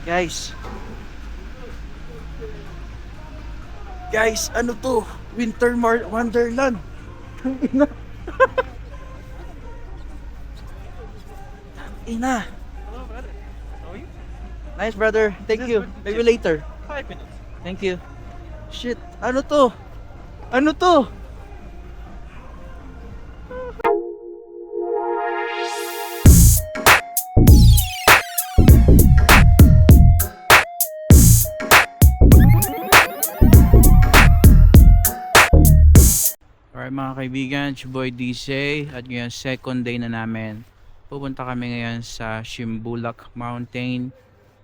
Guys. Guys, ano to? Wonderland. Ina. Ina. Hello, brother. How are you? Nice, brother. Thank you. Maybe later. 5 minutes. Thank you. Shit. Ano to? Ano to? Alright mga kaibigan, it's your boy DJ at ngayon second day na namin. Pupunta kami ngayon sa Shimbulak Mountain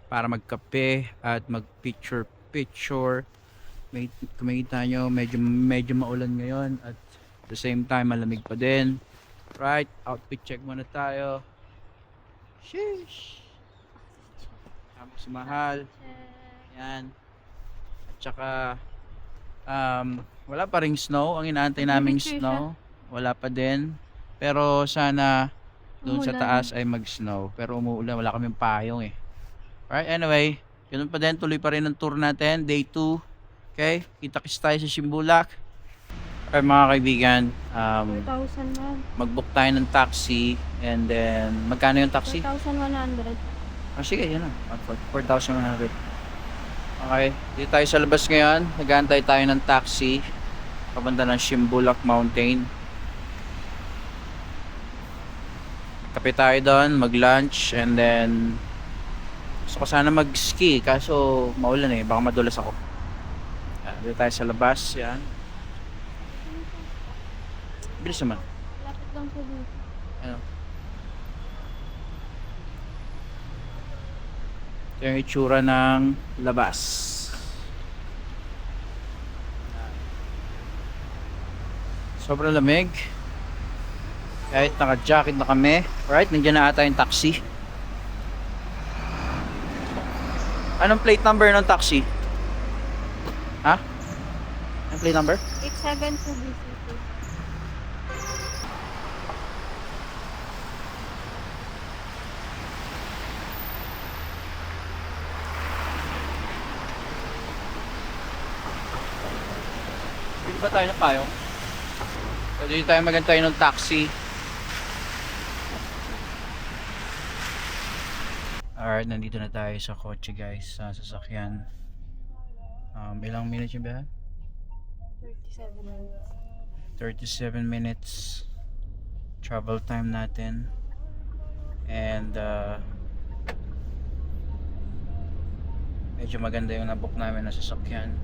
para magkape at mag picture. May kumikita nyo, medyo maulan ngayon at at the same time malamig pa din. Right, outfit check muna tayo. Sheesh. Tapos mahal. Yan. At saka wala pa ring snow. Ang inaantay naming snow, wala pa din. Pero sana doon sa taas ay mag-snow. Pero umuulan, wala kaming payong eh. Alright, anyway, ganun pa din, tuloy pa rin ang tour natin, day 2. Okay, kita-kits tayo sa Shimbulak. Alright mga kaibigan, 4,000 man. mag-book tayo ng taxi. And then, magkano yung taxi? 4,100. Oh, sige, yun na. 4,100. Okay, dito tayo sa labas ngayon. Nag-aantay tayo ng taxi papunta ng Shimbulak Mountain. Kape tayo doon, mag-lunch, and then gusto ko sana mag-ski kaso maulan eh, baka madulas ako. Yan, dito tayo sa labas, yan. Bilis naman. Lapit lang po dito. Ano? Ito yung itsura ng labas. Sobrang lamig. Kahit naka-jacket na kami. Alright, nandiyan na ata yung taxi. Anong plate number ng taxi? Ha? Anong plate number? 872 BCT. Pili ba tayo ng payong? Pwede tayo magantay ng taxi. Alright, nandito na tayo sa kotse guys, sa sasakyan. Ilang minutes yung biyahe? 37 minutes. 37 minutes travel time natin. And medyo maganda yung nabook namin na sasakyan.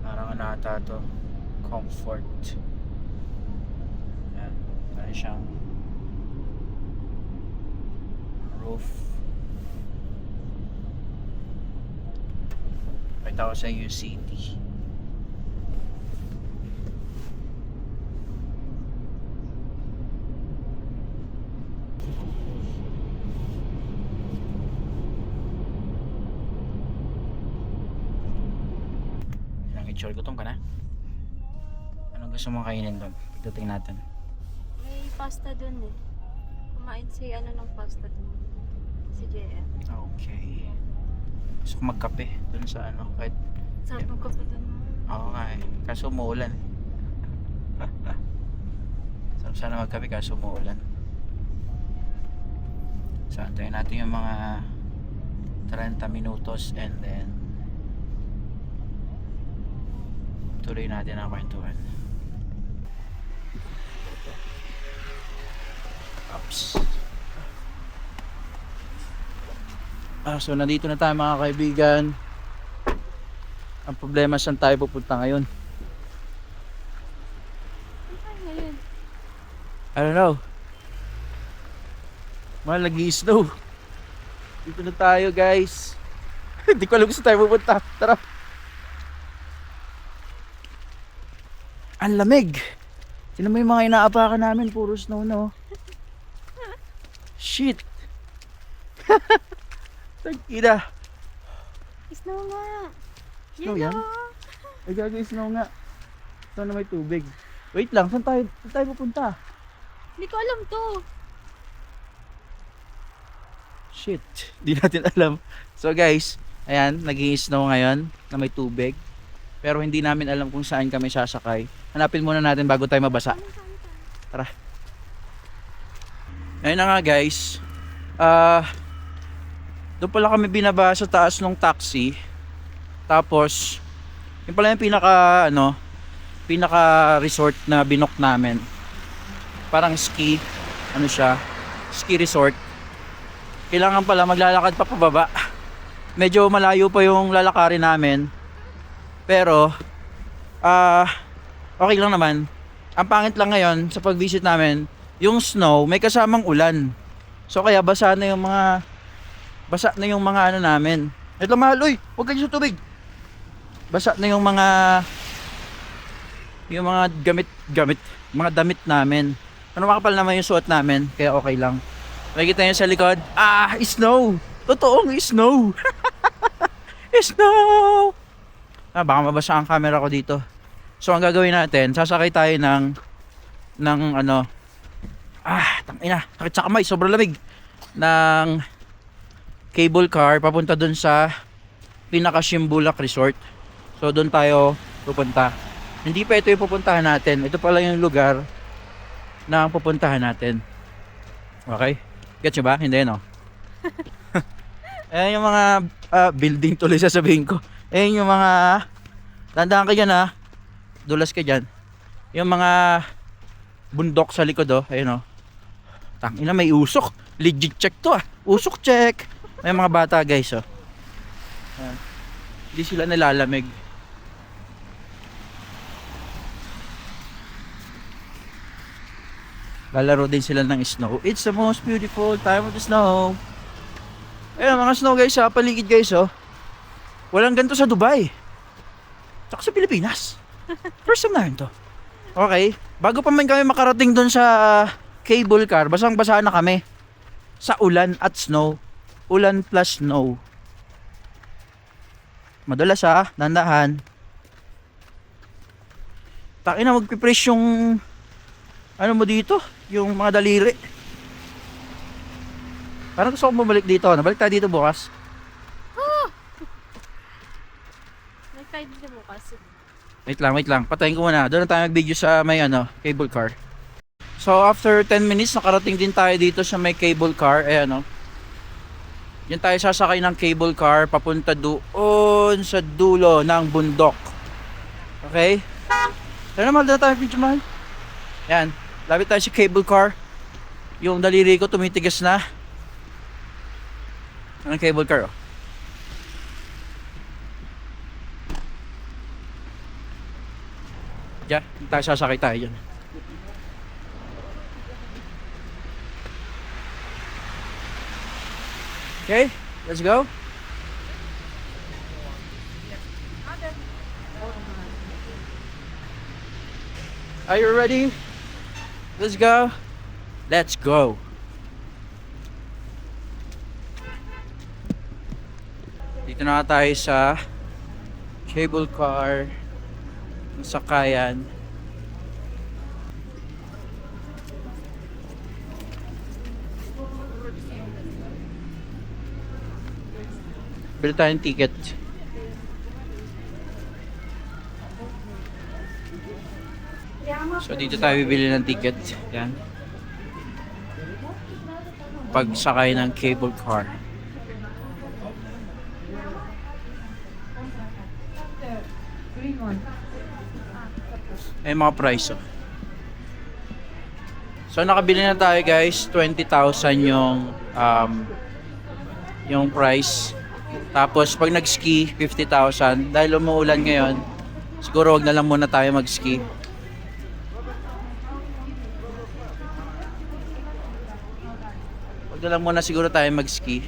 Parang ano ata to, comfort. Yan, meron siyang roof. Pakita ko sa UCT. Ilang itsura, gutom ka na? Anong gusto mong kainin doon? Pagdating natin. May pasta dun eh. Kumain si ano ng pasta dun. Si JM. Okay. Gusto ko magkape dun sa ano, kahit Sarap ng kape dun. oo nga eh. Kaso umuulan. Sarap sana magkape kaso umuulan. So antayin natin yung mga 30 minutos and then tuloy natin ang kwentuhan. Oops. So nandito na tayo mga kaibigan. Ang problema, saan tayo pupunta ngayon? Ay, ngayon. I don't know. Mahal, nag-i-snow. Dito na tayo guys. Hindi ko alam kung saan tayo pupunta. Tara. Ang lamig. Sino mo yung mga inaapakan namin? Puro snow na oh. Shit. Tag-ina. Snow nga. Snow yan? Ay gagawin snow nga. Saan na may tubig? Wait lang, saan tayo pupunta? Hindi ko alam to. Shit, di natin alam. So guys, ayan, nag-i-snow ngayon na may tubig. Pero hindi namin alam kung saan kami sasakay. Hanapin muna natin bago tayo mabasa. Tara. Ayun na nga guys. Doon pala kami binaba sa taas ng taxi. Tapos, yun pala yung pinaka resort na binok namin. Parang ski, ski resort. Kailangan pala maglalakad pa pababa. Medyo malayo pa yung lalakarin namin. Pero okay lang naman. Ang pangit lang ngayon sa pag-visit namin, yung snow may kasamang ulan. So kaya basa na yung mga ano namin. Ito mahal, uy, huwag kayo sa tubig. Basa na yung mga mga damit namin. Ano, makapal naman yung suot namin, kaya okay lang. Nakikita nyo sa likod, snow! Totoong snow! Snow! Baka mabasa ang camera ko dito. So ang gagawin natin, sasakay tayo ng tangina, sakit sa kamay, sobrang lamig. Ng cable car papunta dun sa pinaka Shimbulak Resort. So doon tayo pupunta. Hindi pa ito yung pupuntahan natin. Ito pala yung lugar na pupuntahan natin. Okay? Gets nyo ba? Hindi, no? Ayan yung mga building, tuloy sasabihin ko. Ayan yung mga, tandaan ka dyan ha, dulas ka dyan. Yung mga bundok sa likod, oh. Ayun, oh. Tangina, may usok. Legit check to, ah. Usok check. May mga bata, guys, oh. Ayan. Hindi sila nalalamig. Lalaro din sila ng snow. It's the most beautiful time of the snow. Ayun, mga snow, guys, ha. Paligid, guys, oh. Walang ganito sa Dubai. Tsaka sa Pilipinas. First time na rin to. Okay. Bago pa man kami makarating doon sa cable car, basang-basa na kami. Sa ulan at snow. Ulan plus snow. Madalas ha, dandahan. Takin na, magpipress yung ano mo dito, yung mga daliri. Parang gusto kong bumalik dito. Nabalik tayo dito bukas. May dito bukas. Wait lang. Patayin ko muna. Doon na tayo mag-video sa may cable car. So after 10 minutes, nakarating din tayo dito sa may cable car. Ayan, Yan tayo sasakay ng cable car papunta doon sa dulo ng bundok. Okay? Tara naman, doon na tayo video mahal. Yan. Lapit tayo sa cable car. Yung daliri ko tumitigas na. Anong cable car, Diyan, tayo sasakay tayo dyan. Okay, let's go. Are you ready? Let's go. Let's go. Dito na tayo sa cable car. Sakayan. Bili tayong ticket. So dito tayo bibili ng ticket. Yan. Pagsakay ng cable car. Ay mga price, So nakabili na tayo, guys. 20,000 yung price. Tapos pag nag-ski, 50,000. Dahil umuulan ngayon, siguro wag na lang muna tayo mag-ski. Wag na lang muna siguro tayo mag-ski.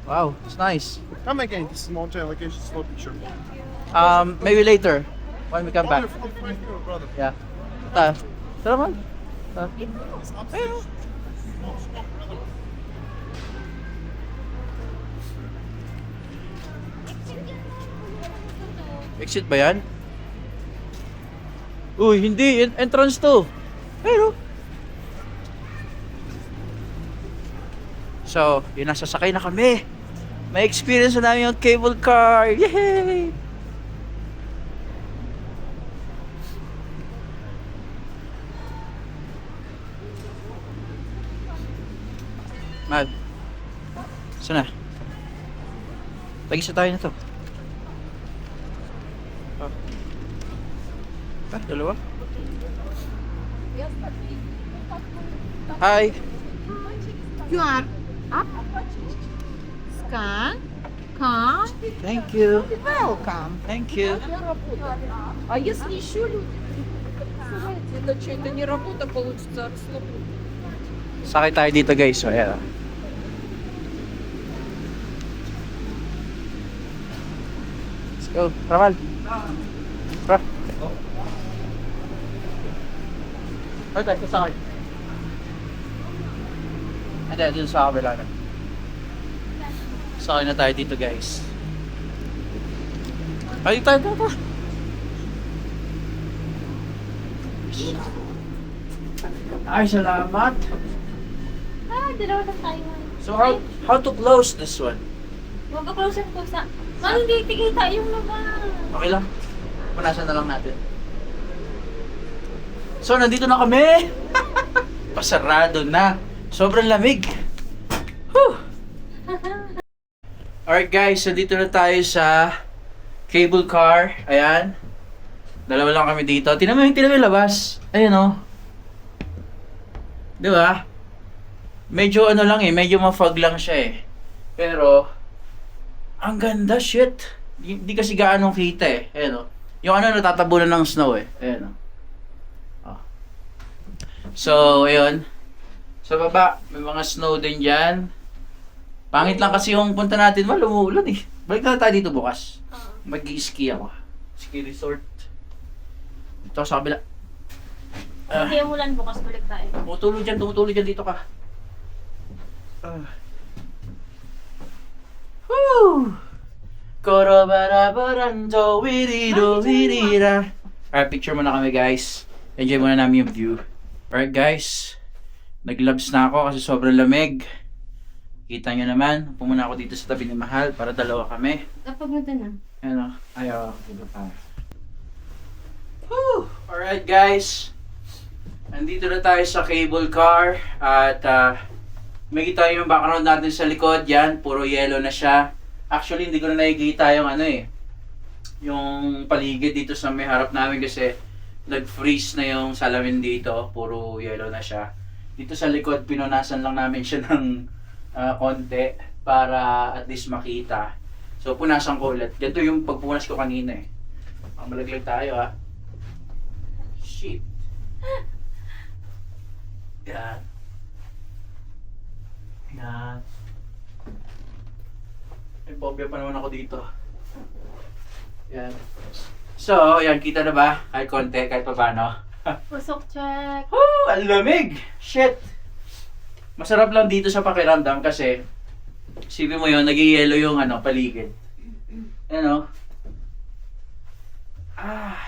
Wow, it's nice. Come again. This is mountain location. Slow picture. Maybe later when we come back. Brother. Yeah. Tara man. Ayun. Exit ba yan? Uy, hindi. Entrance to. Pero So, yun, nasasakay na kami. May experience na namin yung cable car. Yay! Mal. Saan na? Tag-isa tayo na to. Oh. Dalawa? Hi! QR up. Scan. Come. Thank you. Welcome. Thank you. А если еще люди? Это что, это не работа получится, а расслабление. Sakay tayo dito guys. So, ayan. Let's go. Ramal. Tara. Ay, tayo sakay. Hindi, dito sa kabila na. Sakay na tayo dito guys. Ay, tayo. Ay, salamat. Dalawa na tayo. So how to close this one? Huwag ka close po sa... Mami, hindi tikita yung naman. Okay lang. Punasan na lang natin. So, nandito na kami. Pasarado na. Sobrang lamig. Whew. Alright guys, so dito na tayo sa cable car. Ayan. Dalawa lang kami dito. Tingnan mo yung labas. Ayan o. Di ba? Medyo ano lang medyo ma-fog lang siya Pero, ang ganda, shit. Hindi kasi gaanong kita Ayan o. Yung ano natatabunan ng snow Ayan o. Oh. So, ayun. Sa baba, may mga snow din dyan. Pangit lang kasi yung punta natin, umuulan Balik na tayo dito bukas. Mag-i-ski ako. Ski resort. Ito sa kabila. Hindi yung ulan bukas balik tayo. Tumutulog dyan dito ka. Woo! Korobarabaranto wiriro wirira. Alright, picture muna kami guys. Enjoy muna namin yung view. Alright guys. Naglabs na ako kasi sobrang lamig. Kita nyo naman, pumunta ako dito sa tabi ni Mahal para dalawa kami. Kapag mo na. Ano? Ayaw, dito pa. Woo! Alright guys. Nandito na tayo sa cable car at may kita yung background natin sa likod. Yan, puro yellow na siya. Actually, hindi ko na nakikita yung yung paligid dito sa may harap namin kasi nag-freeze na yung salamin dito. Puro yellow na siya. Dito sa likod, pinunasan lang namin siya ng konti para at least makita. So, punasan ko ulit. Ganito yung pagpunas ko kanina Malaglag tayo Shit. Yan. Yan. May phobia pa naman ako dito. Yan. So, yan. Kita na ba? Kahit konti, kahit pa paano. Pusok check. Oh, ang lamig! Shit! Masarap lang dito sa pakiramdam kasi isipin mo yun, nag-yellow yung paligid.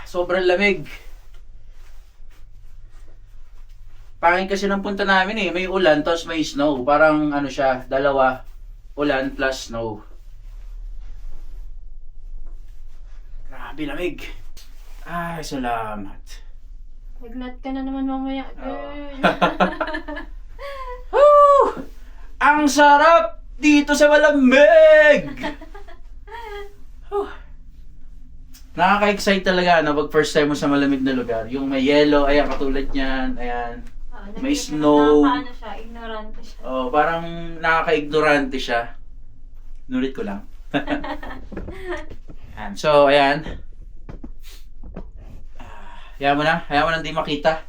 Sobrang lamig. Pangit kasi ng punta namin may ulan tapos may snow. Parang siya, dalawa. Ulan plus snow. Grabe lamig. Ay, salamat. Naglat ka na naman mamaya, girl. Woo! Ang sarap dito sa malamig! Nakaka-excite talaga pag first time mo sa malamig na lugar. Yung may yellow, ayan, katulad niyan, ayan. May snow. Nakakaano siya, ignorante siya. Oh, parang nakaka-ignorante siya. Nulit ko lang. Ayan. So, ayan. Hayaan mo na hindi makita.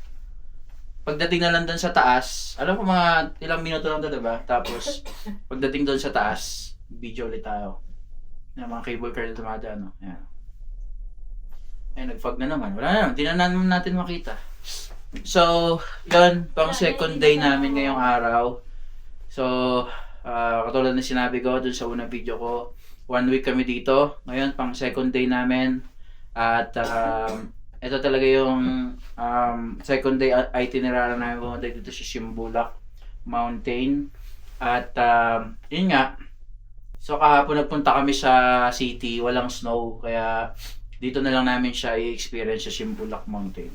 Pagdating na lang doon sa taas, alam ko mga ilang minuto lang doon, diba? Tapos, pagdating doon sa taas, video ulit tayo. Yung mga cable car na dumadaan, Ayan. Ayan, nag-fog na naman. Wala na, hindi na natin makita. So, yun, pang second day namin ngayong araw. So, katulad na sinabi ko dun sa unang video ko, 1 week kami dito. Ngayon, pang second day namin. At, ito talaga yung second day itinerary namin pumunta dito sa Shimbulak Mountain. At yun nga, so kahapon nagpunta kami sa city, walang snow, kaya dito na lang namin siya i-experience sa Shimbulak Mountain.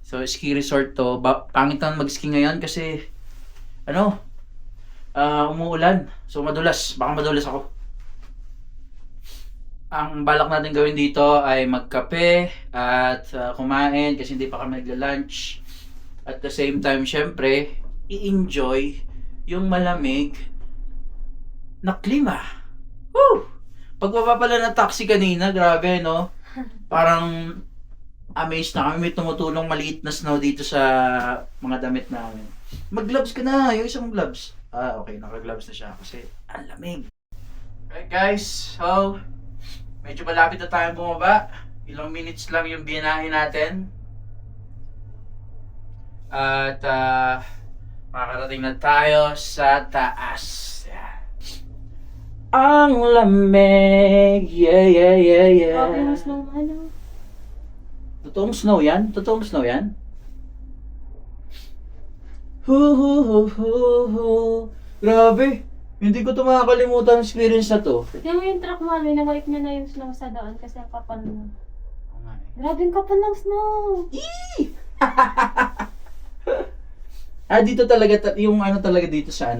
So ski resort to, pangit naman mag-ski ngayon kasi umuulan. So madulas, baka madulas ako. Ang balak natin gawin dito ay magkape at kumain kasi hindi pa kami nagla-lunch. At the same time, syempre, i-enjoy yung malamig na klima. Woo! Pagbaba pala ng taxi kanina, grabe, no? Parang amazed na kami. May tumutulong maliit na snow dito sa mga damit namin. Mag-gloves ka na, yung isang gloves. Okay, naka-gloves na siya kasi ang lamig. Alright guys, so medyo malapit na tayong bumaba. Ilang minutes lang yung binahin natin. At makakarating na tayo sa taas. Yan. Ang lamig. Yeah. Grabe yung snow, ano? Totoong snow yan? Totoong snow yan? Hu. Grabe. Hindi ko ito makakalimutan ang experience na to. Tignan mo yung truck mo, na-wipe niya na yung snow sa daan kasi ang kapal mo. Oo nga eh. Grabe yung kapal ng snow! Dito talaga, yung ano talaga dito sa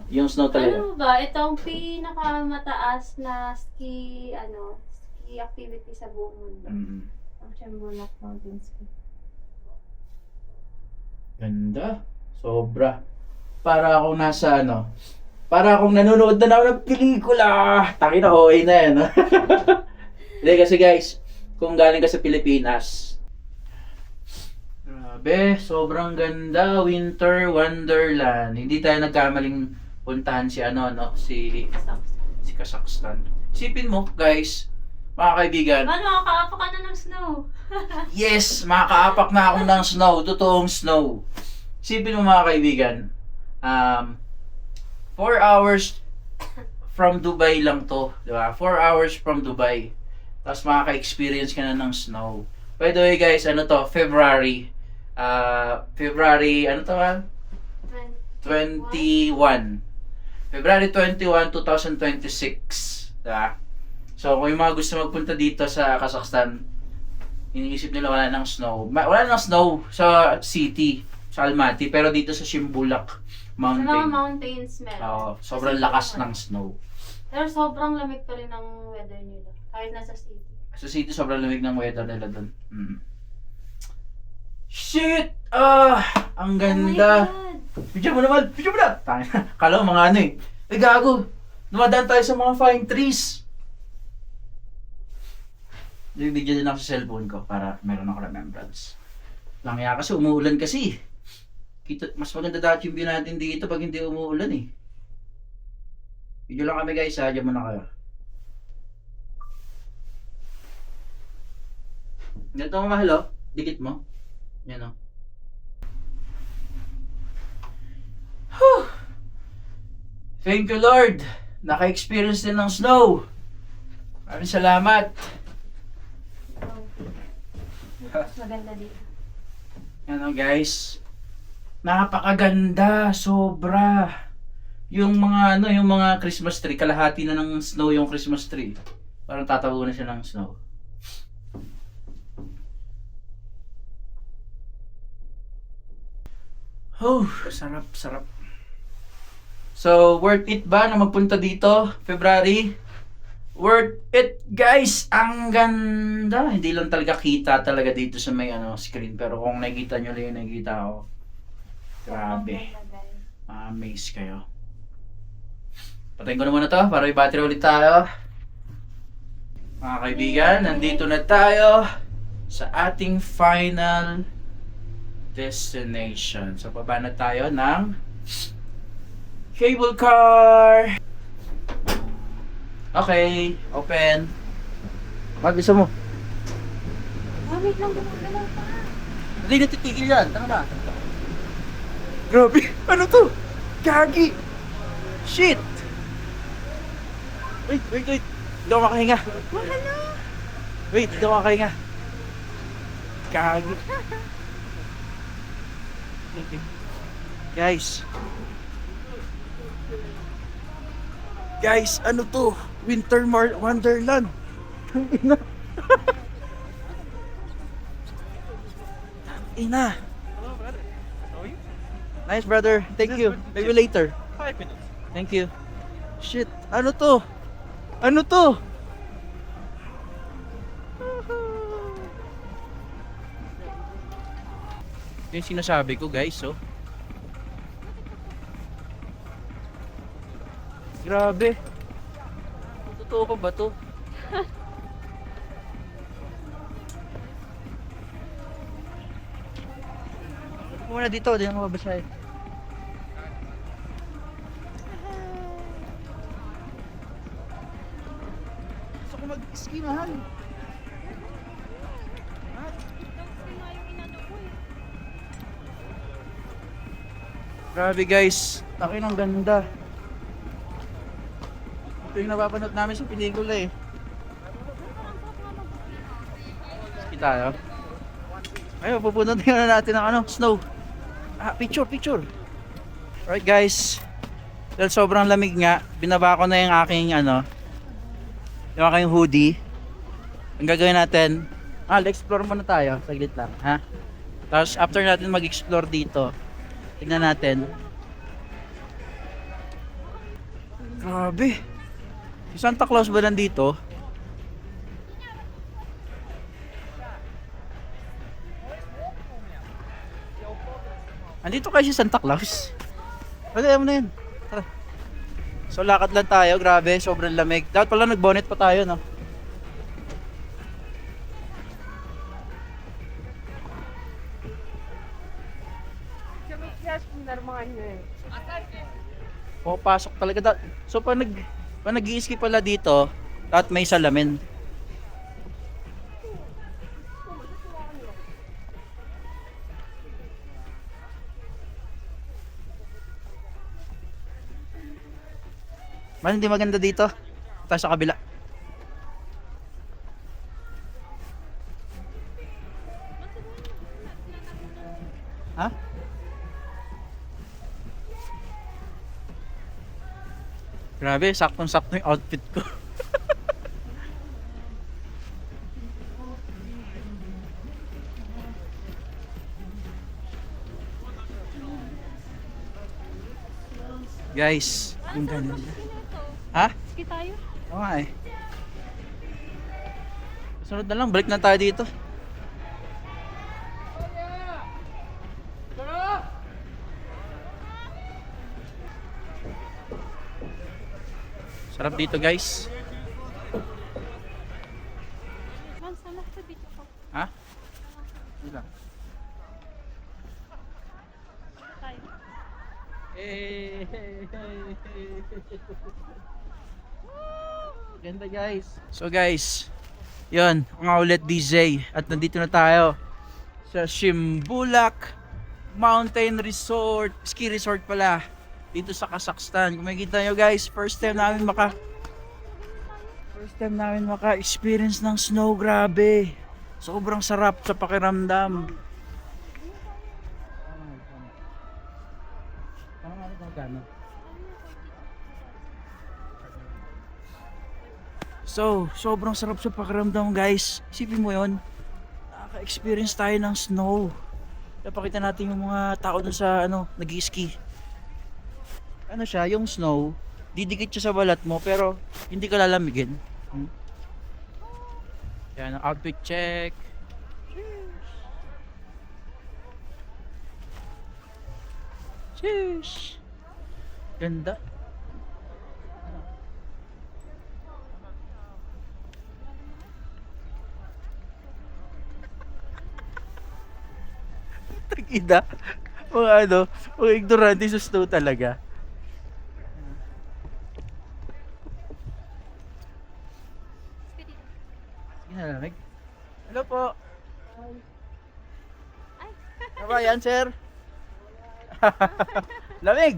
yung snow talaga. Ano ba? Itong pinakamataas na ski activity sa buong mundo. Ang Shimbulak Mountain Ski. Ganda. Sobra. Para akong nasa para akong nanonood na ako ng pelikula. Takina, okay na yan. Hindi kasi guys, kung galing ka sa Pilipinas, grabe, sobrang ganda. Winter Wonderland. Hindi tayo nagkamaling puntahan si si Kazakhstan. Isipin mo guys, mga kaibigan. Ano, makakaapak ka na ng snow. Yes, makakaapak na ako ng snow. Totoong snow. Isipin mo mga kaibigan, 4 hours from Dubai lang to, di ba? 4 hours from Dubai. Tapos makaka-experience ka na ng snow. By the way guys, February. February, 21. February 21, 2026. Diba? So, kung yung mga gusto magpunta dito sa Kazakhstan, iniisip nila wala nang snow. Wala nang snow sa city, sa Almaty, pero dito sa Shimbulak Sa Mountain. mga mountains meron. Sobrang Kasi lakas ano, ng snow. Pero sobrang lamig pa rin ng weather nila. Kahit nasa city. Sa city, sobrang lamig ng weather nila doon. Shit! Ang ganda. Oh my God! Video mo naman! Video mo na! Kala mo mga gago. Dumadaan tayo sa mga fine trees. Video din ako sa cellphone ko para meron ako remembrance. Langya kasi, umuulan kasi. Mas maganda dati yung view natin dito pag hindi umuulan eh. Video lang kami guys, diyan muna kayo. Ganito mo mahal oh. Dikit mo. Yan oh. Whew. Thank you Lord. Naka-experience din ng snow. Maraming salamat. Maganda dito. Yan oh guys. Napakaganda, sobra. Yung mga Christmas tree, kalahati na ng snow yung Christmas tree. Parang tatabunan siya ng snow. Sarap. So, worth it ba na magpunta dito, February? Worth it, guys! Ang ganda! Hindi lang talaga kita talaga dito sa may screen. Pero kung nakikita nyo lang yung nakikita ko, grabe. Amaze kayo. Patayin ko na muna to para may battery ulit tayo. Mga kaibigan, nandito na tayo sa ating final destination. So, baba na tayo ng cable car. Okay, open. Mag-isa mo. Wait lang, gumagalaw pa. Hindi natitigil yan. Tama na. Grabe. Ano to? Gagi. Shit. Wait. Hindi ako makahinga. Mahalo! Wait, hindi ako makahinga. Gagi. Guys. Guys, ano to? Winter Wonderland. Ina. Ina. Nice, brother. Thank you. Maybe later. 5 minutes. Thank you. Shit, ano to? Ano to? Yung sinasabi ko, guys, oh. Grabe. Totoo pa ba to? Muna dito, di na mababasahin. Gusto ko mag-ski, mahal. Grabe guys, takin ang ganda. Ito yung napapanood namin sa pelikula eh. Ski tayo. Ayun, pupunta na natin ng ano, snow. Picture. Alright guys. Dahil sobrang lamig nga, binaba ko na yung aking ano, yung aking hoodie. Ang gagawin natin, explore muna tayo, saglit lang, ha? Tapos after natin mag-explore dito, tingnan natin. Grabe. Si Santa Claus ba nandito? Andito kayo si Santa Claus? Pwede mo na yun. Tara. So lakad lang tayo, grabe, sobrang lamig. Dapat pala nag-bonnet pa tayo, no? O, pasok talaga. So pag nag-i-ski pala dito, dapat may salamin. Man, hindi maganda dito. Tayo sa kabila. Ha? Grabe, saktong-sakto yung outfit ko. Guys, yung ganun. Ha? Ski tayo. Oo nga eh. Sunod na lang, balik na tayo dito. Sarap dito guys. Man, sana sa video ko. Ha? Hindi lang. Tayo. Ganda guys. So guys, yun, ang outlet DJ at nandito na tayo sa Shimbulak Mountain Resort, ski resort pala dito sa Kazakhstan. Kung makikita nyo guys, first time namin maka-experience ng snow, grabe. Sobrang sarap sa pakiramdam. So, sobrang sarap sa pakiramdam guys. Isipin mo yon, nakaka-experience tayo ng snow. Napakita natin yung mga tao dun sa nag-ski. Ano siya, yung snow, didikit siya sa balat mo pero hindi ka lalamigin. Yan, outfit check. Cheers. Ganda. Tag-ina. Mga ignorante sa snow talaga. Sige na, lamig. Hello po. Ay. Kabayan, sir. Lamig.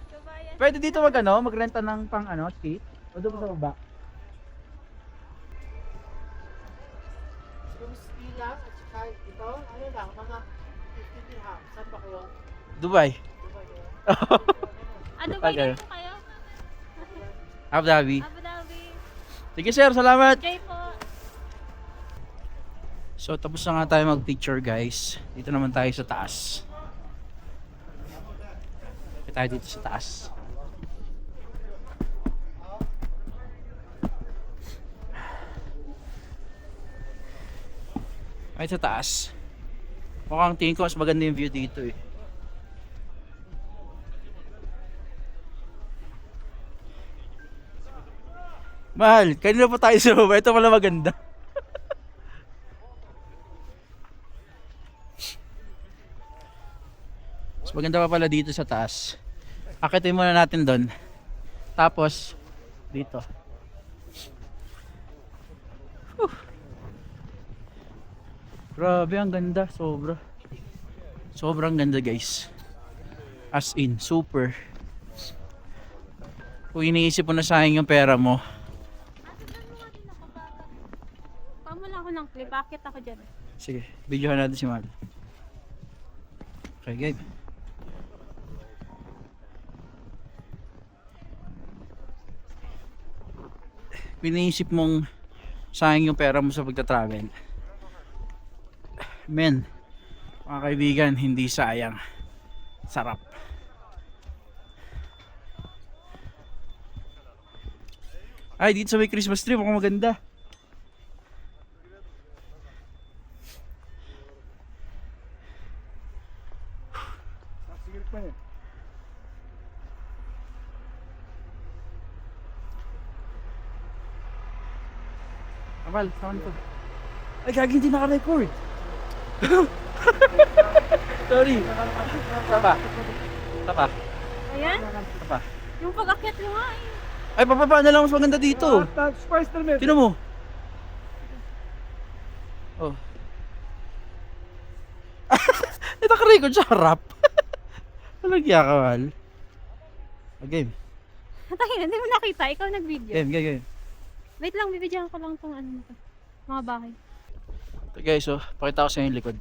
Kabayan. Pwede dito magrenta ng pang ski? O doon sa baba? Yung ski lang at saka ito, ano lang, mga 50 dirham. Saan ba kayo? Dubai. Dubai yun? Ano ba Okay. po kayo? Abu Dhabi. Abu Dhabi. Sige sir, salamat. Enjoy po. So tapos na nga tayo mag-picture guys. Dito naman tayo sa taas. Dito tayo dito sa taas. Ay sa taas. Mukhang tingin ko mas maganda yung view dito eh. Mahal, kanina pa tayo sa baba. Ito pala maganda. Mas maganda pa pala dito sa taas. Akitin muna natin doon. Tapos, dito. Whew. Grabe, ang ganda. Sobra. Sobrang ganda guys. As in, super. Kung iniisip mo na sayang yung pera mo, Pamula ako ng clip. Bakit ako dyan? sige, videohan natin si Mal. Okay, game. Piniisip mong sayang yung pera mo sa pagta-travel. Men, mga kaibigan, hindi sayang. Sarap. Ay, dito sa may Christmas tree, mukhang maganda. Amal, saan ko? Ay, gagi, hindi naka-record. Sorry. Tapa. Tapa. Ayan? Tapa. Yung pag-akyat nyo nga eh. Ay, papaba na lang, mas maganda dito. Tino mo. Oh. Naka-record sa harap. Walang kaya ka, Mal. Game. Tayo, hindi mo nakita. Ikaw nag-video. Game. Wait lang, bibidyohan ko lang itong ano nito. Mga bahay. Ito guys, oh, pakita ko sa inyo yung likod.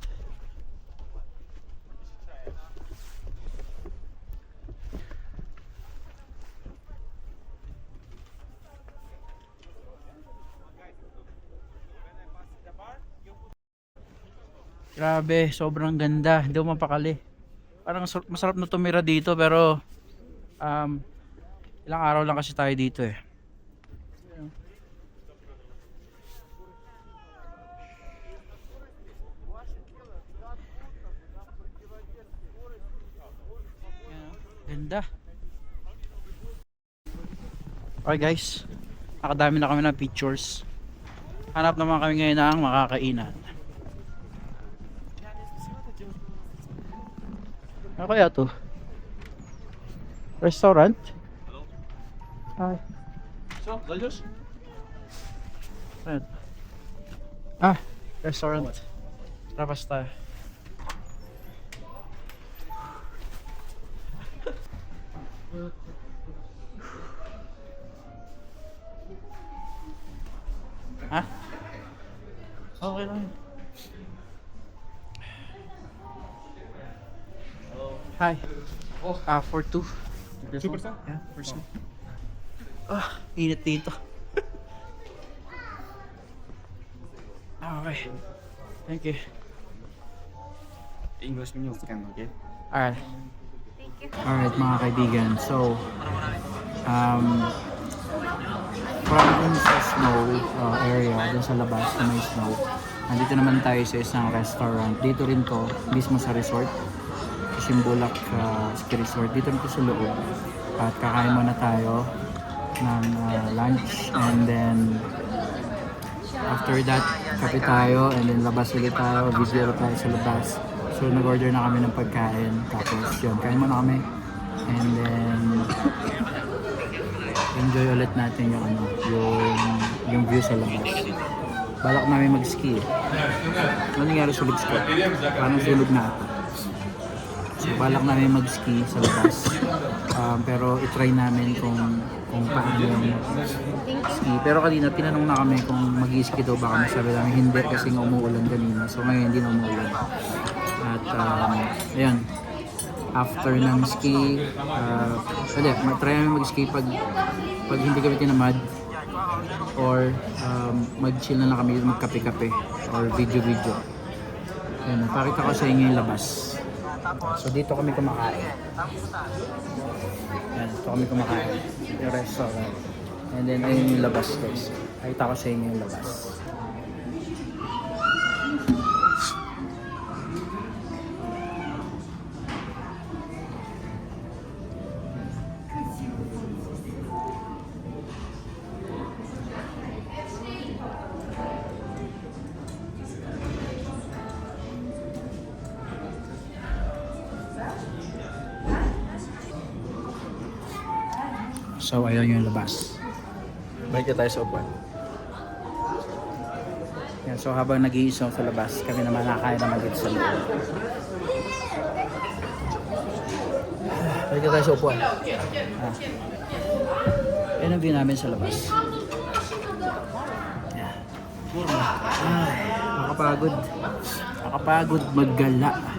Grabe, sobrang ganda. Hindi ko mapakali. Parang masarap na tumira dito pero ilang araw lang kasi tayo dito eh. Ganda. Okay guys, nakadami na kami ng pictures. Hanap naman kami ngayon ng makakainan. Ano kaya to? Restaurant? Hi. So, Lajos? Ayan. Ah, restaurant. Tara, basta. Ha? Okay lang yun. Hi. For two. 2%? Yeah, person. Ah, init dito. Okay. Thank you. English menu scan, okay? Alright. Thank you. Alright mga kaibigan. So, from dun sa snow area, dun sa labas na may snow, nandito naman tayo sa isang restaurant. Dito rin to, mismo sa resort. Sa Shimbulak Ski Resort. Dito rin to sa loob. At kakain muna tayo ng lunch. And then, after that, kape tayo. And then, labas ulit tayo. Video tayo sa labas. So, nag-order na kami ng pagkain. Tapos, yun, kain muna kami. And then, enjoy ulit natin yung ano, yung view sa labas. Balak namin mag-ski. Ano nangyari sa lips ko? Parang sulog na ako. So, balak namin mag-ski sa labas. Pero itry namin kung paano yung ski. Pero kanina tinanong na kami kung mag-ski daw ba kami. Sabi namin hindi kasi nga umuulan kanina. So ngayon hindi na umuulan. At ayan. after ng ski. Try namin mag-ski pag hindi kami tinamad. Or mag-chill na lang kami, magkape-kape. Or video-video. Ayun, pakita ko sa inyo yung labas. So dito kami kumakain. Yan, dito kami kumakain. Yung restaurant. And then ayun yung labas guys. Pakita ko sa inyo yung labas. So, ayun yung labas. Balik tayo sa upuan. Yan, so, habang nag-iisaw sa labas, kami naman nakakain naman dito sa loob. Balik tayo sa upuan. Yan ang view namin sa labas. Yan. Makapagod. Makapagod maggala.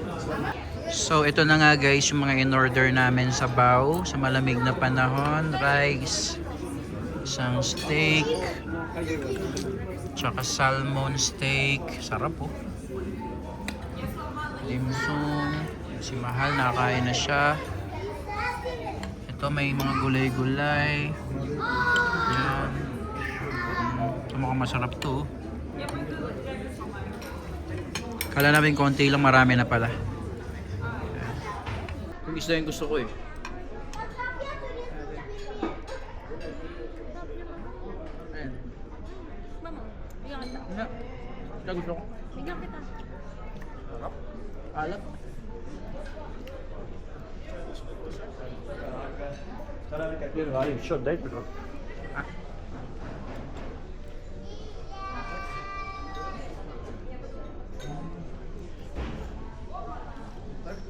So, ito na nga guys yung mga in-order namin sa Bao sa malamig na panahon. Rice, isang steak, tsaka salmon steak. Sarap po. Dimsum. Si Mahal, nakakain na siya. Ito may mga gulay-gulay. Yan. Ito mukhang masarap to. Kala namin konti lang, marami na pala. Yung isda yung gusto ko eh. Ayan. Mama, bigyan kita. Ito gusto ko. Bigyan kita. Alap.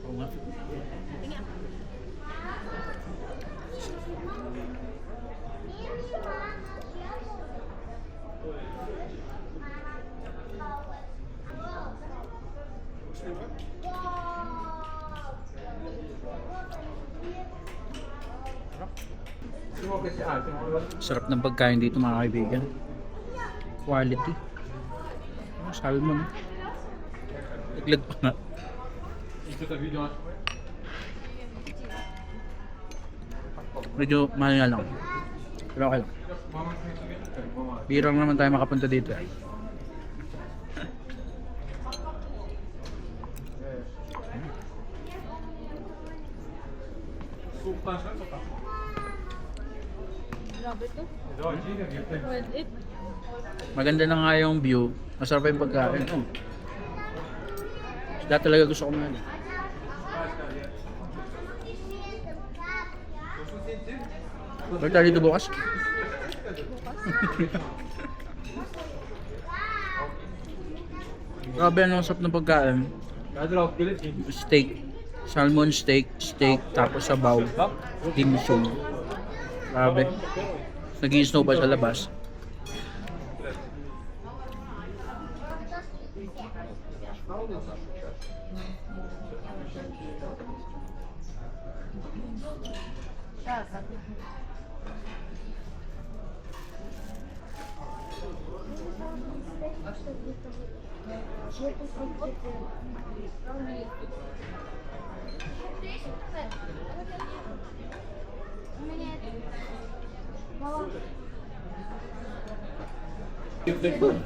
Oo nga. Sarap ng pagkain dito mga kaibigan. Quality. Oh, salmon. Naglag pa nga. Medyo mahal nga lang. Pero okay lang. Birang naman tayo makapunta dito. Grabe to. Worth it. Maganda na nga yung view. Masarap pa yung pagkain. Dati talaga gusto ko man. Balik tayo dito bukas. Grabe, ang sarap ng pagkain. Steak. Salmon steak, tapos sabaw. Dimsum. Grabe. Nag-i-snow pa sa labas.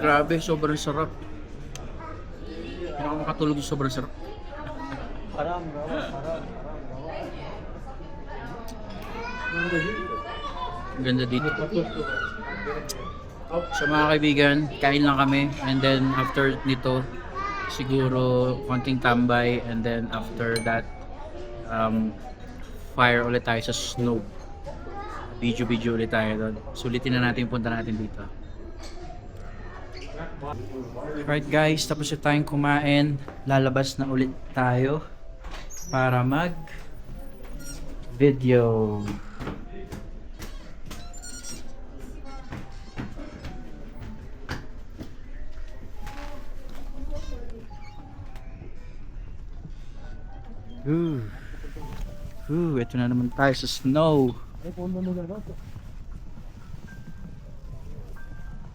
Grabe, sobrang sarap. Hindi ako makatulog, sobrang sarap. Ang ganda dito. So mga kaibigan, kain lang kami. And then after nito, siguro konting tambay. And then after that, fire ulit tayo sa snow. Video ulit tayo doon. Sulitin na natin yung punta natin dito. Alright guys, tapos na tayong kumain. Lalabas na ulit tayo para mag video. Dito na naman tayo sa snow.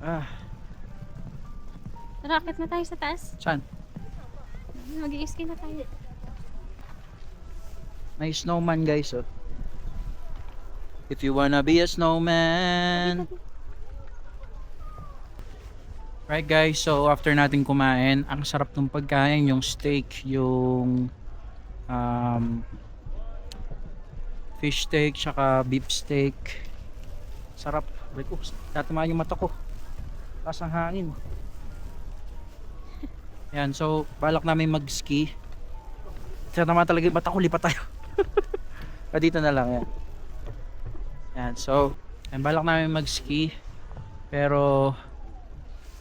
Ah, Tara, akit na tayo sa taas. saan? Mag-i-ski na tayo. May snowman guys, oh. If you wanna be a snowman. Right guys, so after natin kumain, ang sarap ng pagkain, yung steak, yung fish steak, tsaka beef steak. Sarap. Wait ko, tatamaan yung mata ko. Taas ang hangin. Yan, so balak namin mag-ski. Tatamaan talaga yung mata ko, lipat tayo. Dito na lang yan. Yan, so yan, balak namin mag-ski. Pero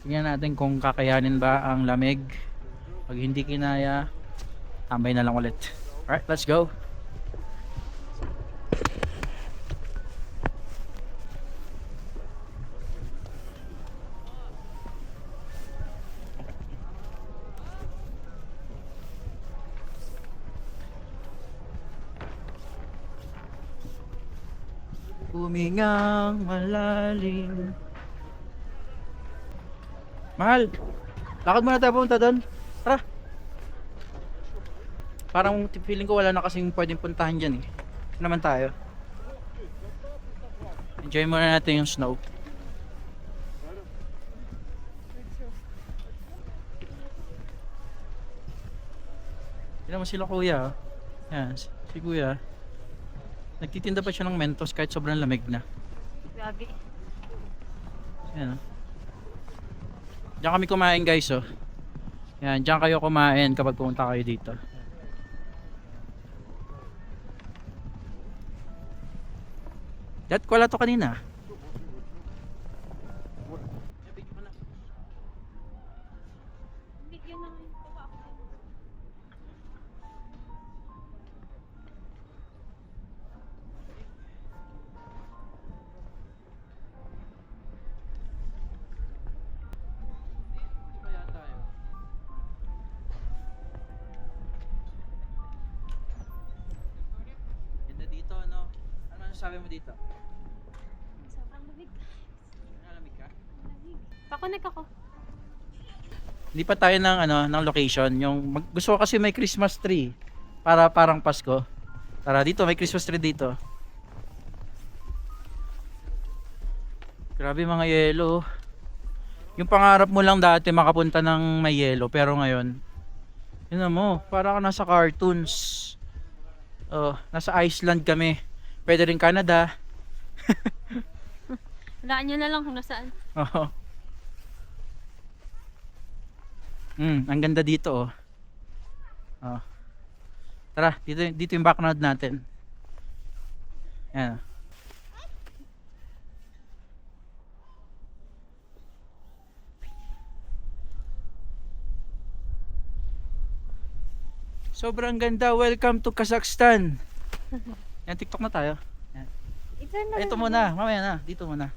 tingnan natin kung kakayanin ba ang lamig. Pag hindi kinaya, tambay na lang ulit. Alright, let's go. Humingang malalim. Mahal, lakad muna tayo pumunta doon. Tara. Parang feeling ko wala na kasing pwedeng puntahan dyan eh. Ito naman tayo. Enjoy muna natin yung snow. Tignan mo sila kuya. Yan, si kuya. Nagtitinda pa siya ng Mentos kahit sobrang lamig na. Grabe. Yan oh. Diyan kami kumain guys oh. Yan, diyan kayo kumain kapag pumunta kayo dito. Dat ko wala to kanina. Video na ngayon ko ba ako? Ganda dito ano? Ano sabi mo dito? Sobrang lamig. Nalamig ka? Lamig. Pakonek ako. Lipat tayo ng ano, ng location. Gusto ko kasi may Christmas tree para parang Pasko. Tara dito, may Christmas tree dito. Grabe mga yelo. Yung pangarap mo lang dati makapunta ng may yelo, pero ngayon, yun na mo, para ka nasa cartoons. Oh, nasa Iceland kami. Pwede rin Canada. Hulaan nyo na lang kung nasaan. Oo. Ang ganda dito oh. Oh. Tara, dito yung background natin. Yan. Sobrang ganda. Welcome to Kazakhstan. Yan, TikTok na tayo. Yan. Ito na. Ito muna, mamaya na. Dito muna.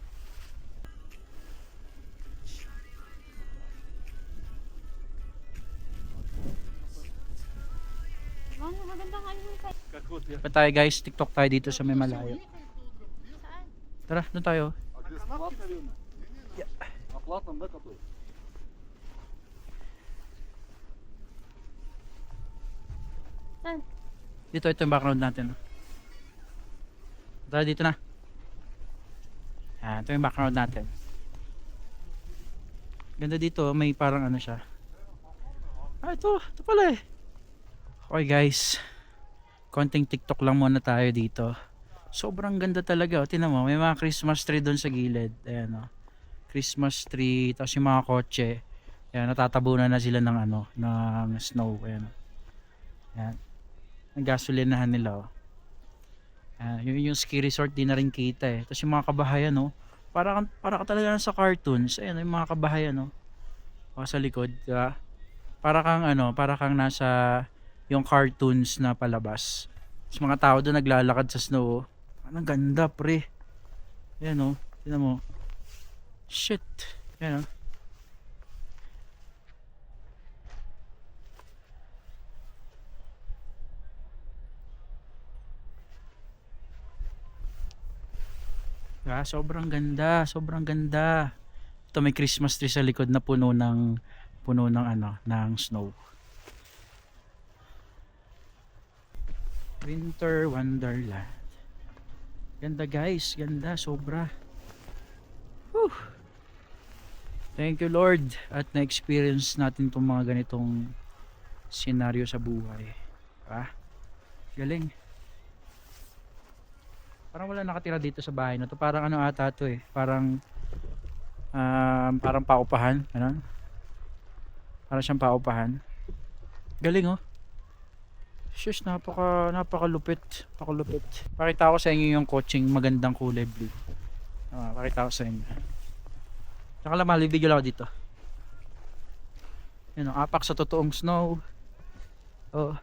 Oh, maganda nga yung kayo. Pa tayo guys, TikTok tayo dito sa may malayo. Saan? Tara, doon tayo. Оплата, да, какой? Saan? Dito, ito yung background natin. Tara, dito na. Yan, ito yung background natin. Ganda dito, may parang ano siya. Ah, ito pala eh. Okay guys, konting TikTok lang muna tayo dito. Sobrang ganda talaga. O, tingnan mo, may mga Christmas tree doon sa gilid. Ayan o. Christmas tree, tapos yung mga kotse. Ayan, natatabunan na sila ng ano, ng snow. Ayan. Ayan. Ang gasolinahan nila o. Ayan, yung ski resort din na rin kita eh. Tapos yung mga kabahayan o. Para ka talaga sa cartoons. Ayan, yung mga kabahayan o. O, sa likod. Diba? Para kang nasa yung cartoons na palabas. Tapos mga tao doon naglalakad sa snow. Ang ganda pre. Ayan o. Tignan mo. Shit. Ayan o. Ah, sobrang ganda, sobrang ganda. Ito may Christmas tree sa likod na puno ng ano, ng snow. Winter Wonderland. Ganda guys, ganda sobra. Whew. Thank you Lord at na-experience natin itong mga ganitong senaryo sa buhay. Ah, galing. Parang wala nakatira dito sa bahay na to. Parang ano ata to eh. Parang paupahan. Ano? Parang siyang paupahan. Galing oh. Shush, napakalupit. Napakalupit. Pakita ko sa inyo yung coaching magandang kulay blue. Pakita ko sa inyo. Saka lang malibigyan ako dito. Yan oh, apak sa totoong snow. Oh.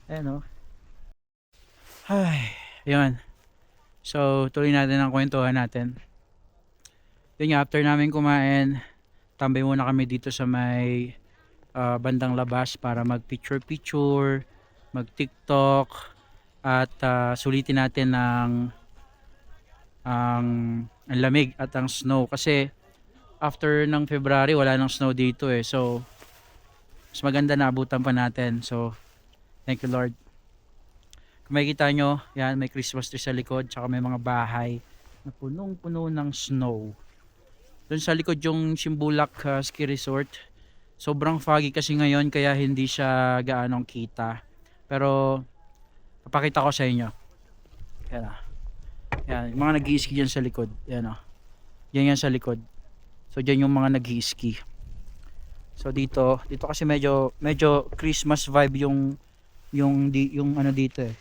Ayan oh. Ay, yun. So, tuloy natin ang kwentuhan natin. Yun nga, after namin kumain, tambay muna kami dito sa may bandang labas para mag picture, mag TikTok, at sulitin natin ang lamig at ang snow. Kasi after ng February, wala nang snow dito eh. So, mas maganda na abutan pa natin. So, thank you Lord. Kung makikita nyo, yan, may Christmas tree sa likod, tsaka may mga bahay na punong-puno ng snow. Doon sa likod yung Shimbulak Ski Resort. Sobrang foggy kasi ngayon kaya hindi siya gaanong kita. Pero papakita ko sa inyo. Yan ah. Yan, yung mga nag-i-ski dyan sa likod. Yan ah. Yan sa likod. So dyan yung mga nag-i-ski. So dito kasi medyo Christmas vibe yung ano dito eh.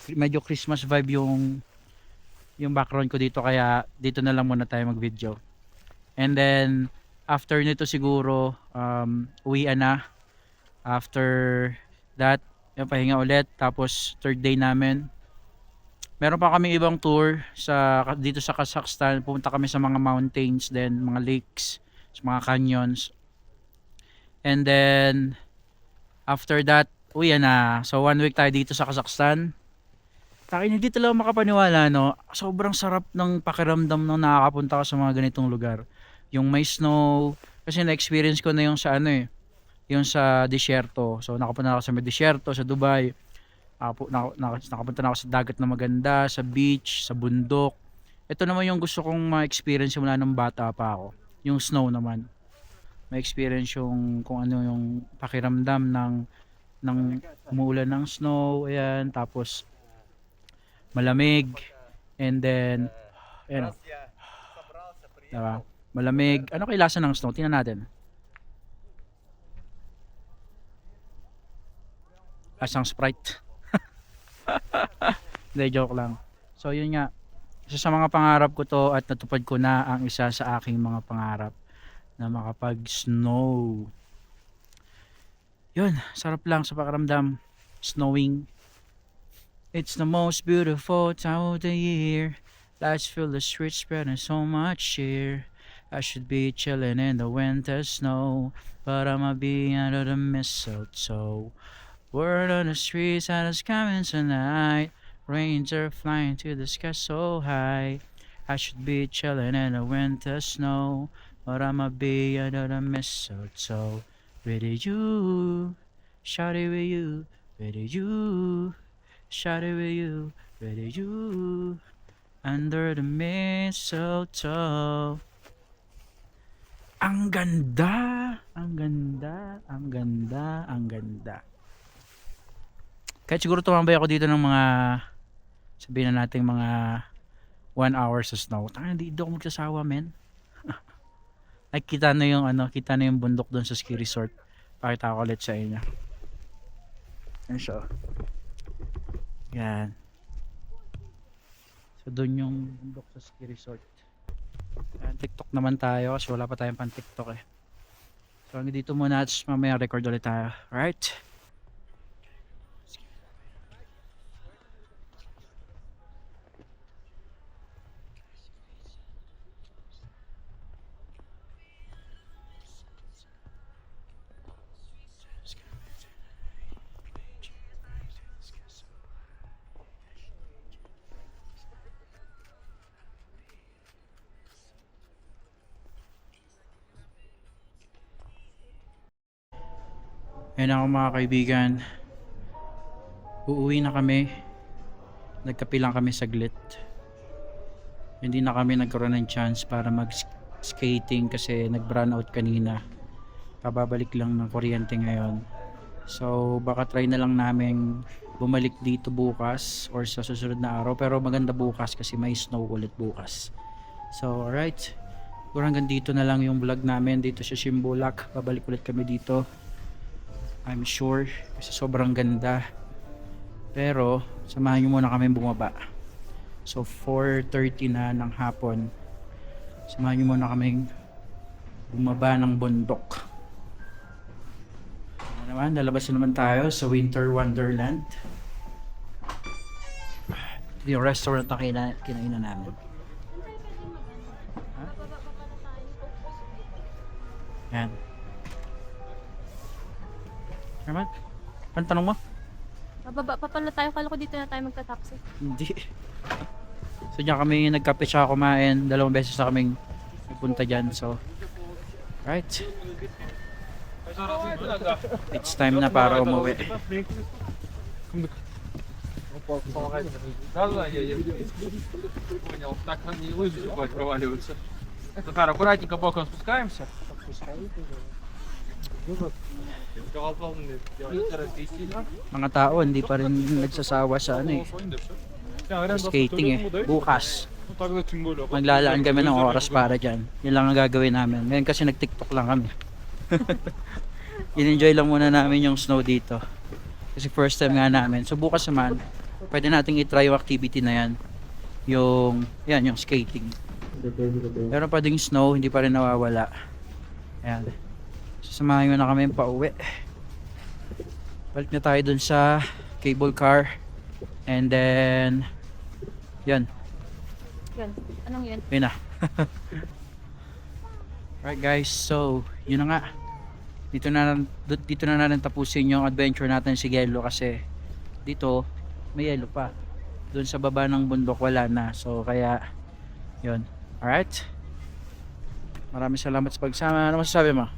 Medyo Christmas vibe yung background ko dito kaya dito na lang muna tayo mag-video. And then after nito siguro uwian na. After that, yung pahinga ulit tapos third day namin. Meron pa kami ibang tour dito sa Kazakhstan. Pupunta kami sa mga mountains then mga lakes, sa mga canyons. And then after that, uwian na. So 1 week tayo dito sa Kazakhstan. Takin hindi talaga makapaniwala no. Sobrang sarap ng pakiramdam nung nakakapunta ka sa mga ganitong lugar. Yung may snow, kasi na-experience ko na yung sa ano eh, yung sa disyerto. So nakapunta na ako sa may disyerto, sa Dubai. Nakapunta na ako sa dagat na maganda, sa beach, sa bundok. Ito naman yung gusto kong ma-experience mula nung bata pa ako. Yung snow naman. Ma-experience yung kung ano yung pakiramdam ng umuulan ng snow, ayan, tapos malamig, and then ayan, diba? Malamig. Ano kay lasa ng snow? Tingnan natin. Lasang Sprite. Hindi, joke lang. So yun nga, isa sa mga pangarap ko to at natupad ko na ang isa sa aking mga pangarap na makapag snow. Yun, sarap lang sa pakiramdam. Snowing. It's the most beautiful time of the year. Lights fill the streets, spreading so much cheer. I should be chilling in the winter snow, but I'ma be under the mistletoe. Word on the streets that it's coming tonight. Rains are flying to the sky so high. I should be chilling in the winter snow, but I'ma be under the mistletoe. With you, shout it with you, with you. Shout it with you, with you, under the mistletoe. Ang ganda, ang ganda, ang ganda, ang ganda. Kahit siguro tumambay ako dito ng mga, sabihin na natin mga 1 hour sa snow. Hindi ako magsasawa, men. Ay, kita na yung bundok doon sa ski resort. Pakita ko ulit sa inyo. Yan siya. Yan. So doon yung bundok sa ski resort. Yan, TikTok naman tayo kasi wala pa tayong pan TikTok eh. So hanggang dito muna at mamaya record ulit tayo. Alright? Ayan ako mga kaibigan. Uuwi na kami. Nagkape lang kami saglit. Hindi na kami nagkaroon ng chance para mag-skating kasi nag-brown out kanina. Kababalik lang ng kuryente ngayon. So baka try na lang namin bumalik dito bukas or sa susunod na araw. Pero maganda bukas kasi may snow ulit bukas. So alright. Siguro hanggang dito na lang yung vlog namin dito sa Shimbulak. Babalik ulit kami dito. I'm sure kasi sobrang ganda. Pero samahan nyo muna kami bumaba. So 4:30 na ng hapon. Samahan nyo muna kami bumaba ng bundok. Ano naman, lalabas na naman tayo sa Winter Wonderland. Yung restaurant na kinainan namin. Ha? Yan. Naman? Ano tanong mo? Mababa pa pala tayo. Kala ko dito na tayo magta-taxi. Hindi. So diyan kami nagkape tsaka kumain. 2 beses na kaming nagpunta dyan. So, right. It's time na para umuwi. Да, я понял. Так нам не лыжи бывает проваливаются. Захар, аккуратненько боком спускаемся. Mga tao hindi pa rin nagsasawa sa ano eh. Skating eh. Bukas. Maglalaan kami ng oras para dyan. Yun lang ang gagawin namin. Ngayon kasi nag-TikTok lang kami. In-enjoy lang muna namin yung snow dito. Kasi first time nga namin. So bukas naman, pwede nating i-try yung activity na yan. Yung skating. Pero pa ding snow, hindi pa rin nawawala. Ayan. Sasamahin mo na kami pauwi. Balik na tayo dun sa cable car. And then, yan. Yun. Anong yun? Yun na. Alright guys, so yun na nga. Dito na natin tapusin yung adventure natin si Gelo kasi dito may yelo pa. Doon sa baba ng bundok wala na. So kaya yun. Alright. Maraming salamat sa pagsama. Ano masasabi mo?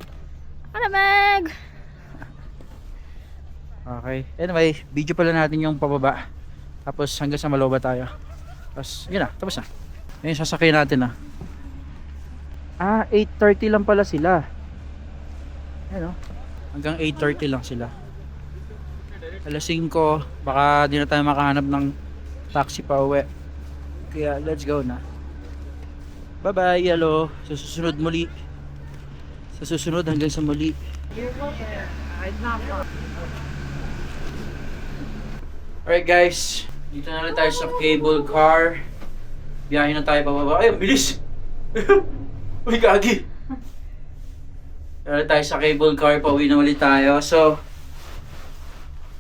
Ano, Meg? Okay. Anyway, video pala natin yung pababa. Tapos hanggang sa Maloba tayo. Tapos yun na, tapos na. Ayun, sasakay natin na. 8:30 lang pala sila. Ayan o. Hanggang 8:30 lang sila. Alas 5, baka di na tayo makahanap ng taxi pa uwi. Kaya let's go na. Bye bye, hello. Sa susunod muli. Sa susunod hanggang sa muli. Alright guys, dito na lang tayo sa cable car. Biyahe na tayo pababa. Ay, ang bilis! Uy, kagi! Dito tayo sa cable car, pauwi na ulit tayo. So,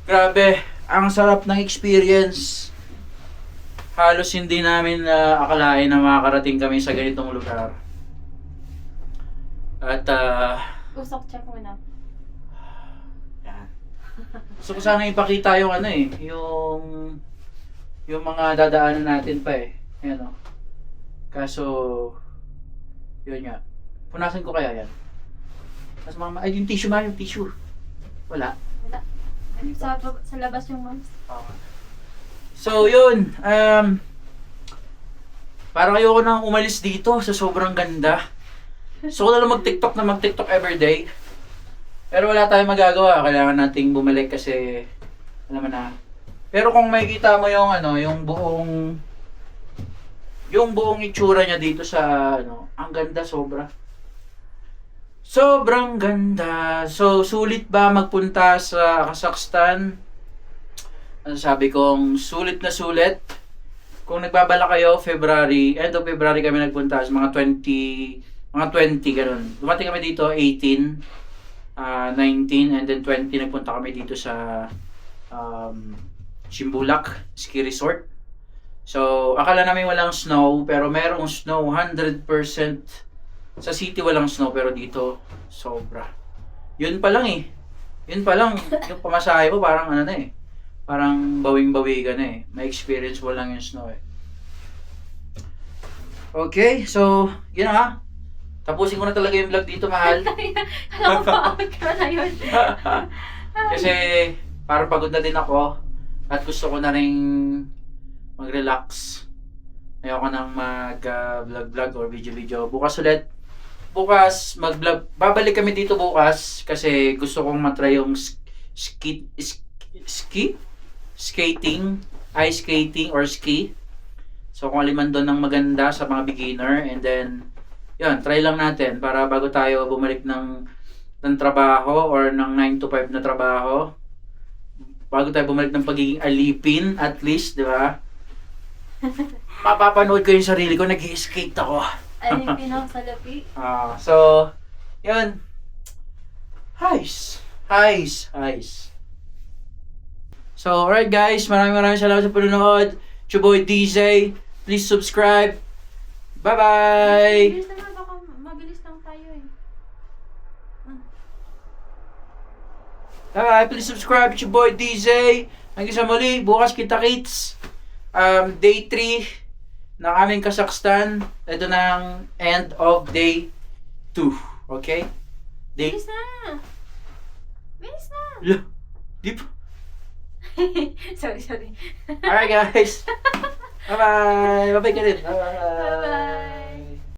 grabe, ang sarap ng experience. Halos hindi namin akalain na makakarating kami sa ganitong lugar. At, Usok check muna. yan. Gusto ko sana ipakita yung ano eh, yung mga dadaanan natin pa eh. Ayan o. Kaso, yun nga. Punasan ko kaya yan. Tapos ay yung tissue nga, yung tissue. Wala. Wala. Sa labas yung moms. So yun, parang ayoko nang umalis dito sa sobrang ganda. So ko na lang mag-TikTok everyday. Pero wala tayong magagawa, kailangan nating bumalik kasi alam mo na. Pero kung makikita mo yung ano, yung buong itsura niya dito sa ano, ang ganda sobra. Sobrang ganda. So sulit ba magpunta sa Kazakhstan? Ano sabi kong sulit na sulit. Kung nagbabala kayo, end of February kami nagpunta sa mga 20 ganun. Dumating kami dito 18, 19 and then 20 nagpunta kami dito sa Shimbulak Ski Resort. So, akala namin walang snow, pero merong snow, 100%. Sa city walang snow, pero dito, sobra. Yun pa lang eh. Yun pa lang, yung pamasahe ko parang ano na eh. Parang bawing-bawi ka na eh. May experience mo lang yung snow eh. Okay, so, yun na nga. Tapusin ko na talaga yung vlog dito, mahal. Alam ko pa, ka na yun. Kasi parang pagod na din ako at gusto ko na rin mag-relax. Ayoko nang mag-vlog-vlog or video-video. Bukas ulit. Bukas mag-vlog. Babalik kami dito bukas kasi gusto kong matry yung skating, ice skating or ski. So kung alin man doon ang maganda sa mga beginner, and then yun, try lang natin para bago tayo bumalik ng trabaho or ng 9 to 5 na trabaho. Bago tayo bumalik ng pagiging alipin, at least, di ba? Mapapanood ko yung sarili ko, nag-skate ako. Alipin ako sa lapi. So, yun. Highs. So, alright guys, maraming salamat sa panonood. Chuboy DJ, please subscribe. Bye-bye! Mabilis naman, baka mabilis lang tayo eh. Bye-bye! Please subscribe to Chuboy DJ. Hanggang sa muli, bukas kita-kits. Day 3 ng aming Kazakhstan. Ito na ang end of day 2. Okay? Day... Bilis na! Bilis na! Lo, di pa. sorry. Alright guys. Bye-bye. Bye-bye ka rin. Bye-bye. Bye-bye!